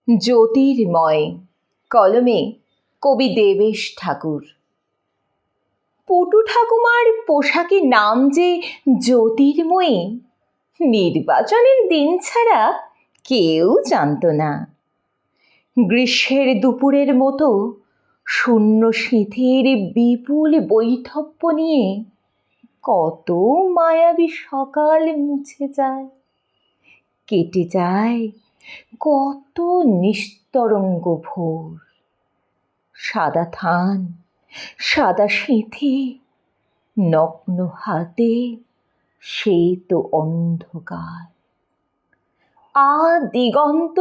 জ্যোতির্ময়, কলমে কবি দেবেশ ঠাকুর। পটু ঠাকুমার পোশাকের নাম যে জ্যোতির্ময়ী, নির্বাচনের দিন ছাড়া কেউ জানত না। গ্রীষ্মের দুপুরের মতো শূন্য সিঁথির বিপুল বৈঠপ্য নিয়ে কত মায়াবী সকাল মুছে যায়, কেটে যায় কত নিস্তরঙ্গ ভোর। সাদা থান, সাদা সিঁথি, নগ্ন হাতে সেই তো অন্ধকার। দিগন্ত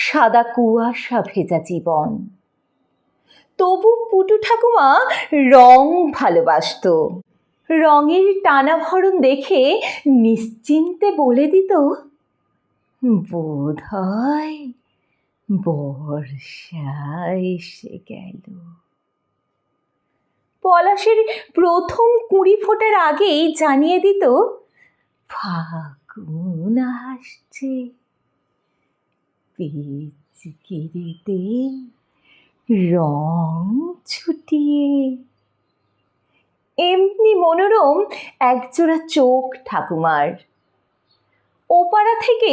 সাদা কুয়াশা ভেজা জীবন। তবু পুটু ঠাকুমা রং ভালোবাসত। রঙের টানাভরণ দেখে নিশ্চিন্তে বলে দিত, বোধ হয় বর্ষা এসে গেল। পলাশের প্রথম কুঁড়ি ফোটার আগেই জানিয়ে দিত, ফাগুন আসছে। পিচকিরিতে রং ছুটিয়ে। এমনি মনোরম একজোড়া চোখ ঠাকুমার। ওপাড়া থেকে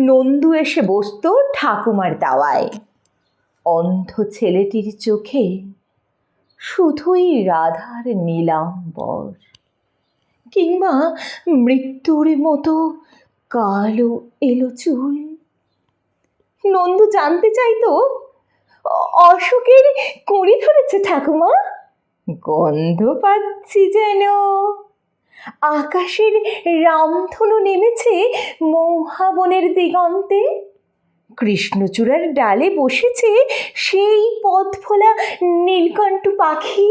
নন্দু এসে বসত ঠাকুমার দাওয়ায়। অন্ধ ছেলেটির চোখে শুধুই রাধার নীলাম্বর, কিংবা মৃত্যুর মতো কালো এলো চুল। নন্দু জানতে চাইতো, অশোকের কুঁড়ি ধরেছে ঠাকুমা? গন্ধ পাচ্ছি যেন। আকাশের রামধনু নেমেছে মৌহাবনের দিগন্তে। কৃষ্ণচূড়ার ডালে বসেছে সেই পথফোলা নীলকণ্ঠ পাখি।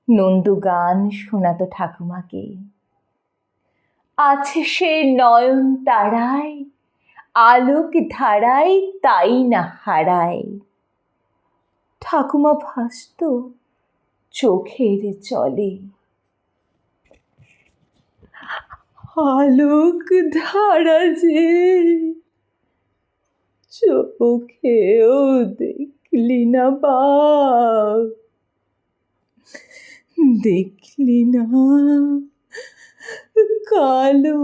নন্দু গান শোনাতো ঠাকুমাকে। আছে সে নয়ন তারায়, আলোক ধারায় তাই না হারায়। ঠাকুমা ভাসত চোখের জলে। আলোক ধারা যে চোখেও দেখলি না বাপ, দেখলি না কালো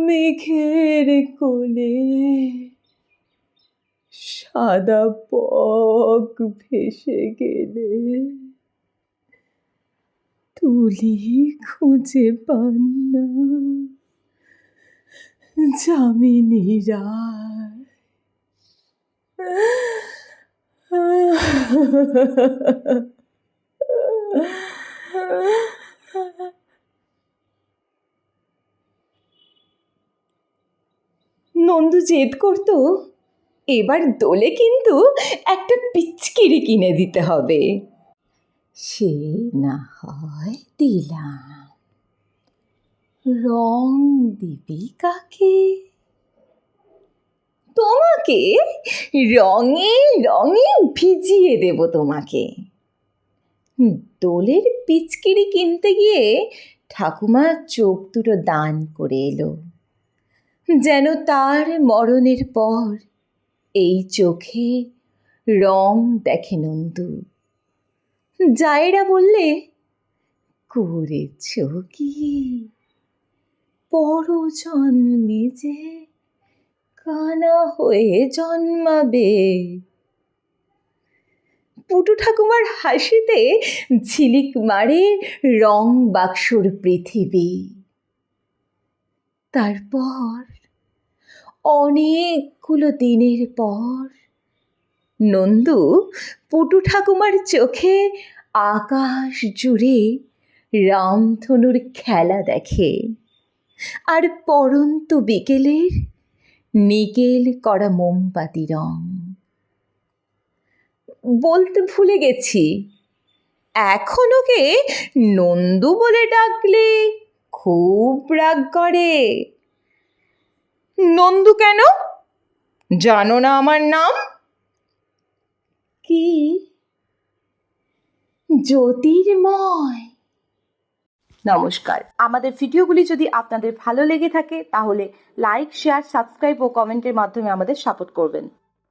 মেঘের কোলে সাদা বক ভেসে গেলে। তুলি খুঁজে পান না যামিনী রায়। নন্দু জেদ করত, এবার দোলে কিন্তু একটা পিচকিরি কিনে দিতে হবে। সে না হয় দিলাম, রং দিবি কাকে? তোমাকে রঙে রঙে ভিজিয়ে দেব তোমাকে। দোলের পিচকিরি কিনতে গিয়ে ঠাকুমা চোখ দুটো দান করে এলো, যেন তার মরণের পর এই চোখে রং দেখে নন্দু। জায়েরা বললে, করেছ কি পর জন্মে যে কানা হয়ে জন্মাবে। পুটু ঠাকুমার হাসিতে ঝিলিক মারে রং বাক্সর পৃথিবী। তারপর অনেকগুলো দিনের পর নন্দু পুটু ঠাকুমার চোখে আকাশ জুড়ে রামধনুর খেলা দেখে, আর পরন্ত বিকেলের নিকেল করা মোমবাতি রং। বলতে ভুলে গেছি, এখন ওকে নন্দু বলে ডাকলে খুব রাগ করে। নন্দু কেন? জানো না আমার নাম? কি? জ্যোতির্ময়। নমস্কার। আমাদের ভিডিওগুলি যদি আপনাদের ভালো লেগে থাকে তাহলে লাইক, শেয়ার, সাবস্ক্রাইব ও কমেন্টের মাধ্যমে আমাদের সাপোর্ট করবেন।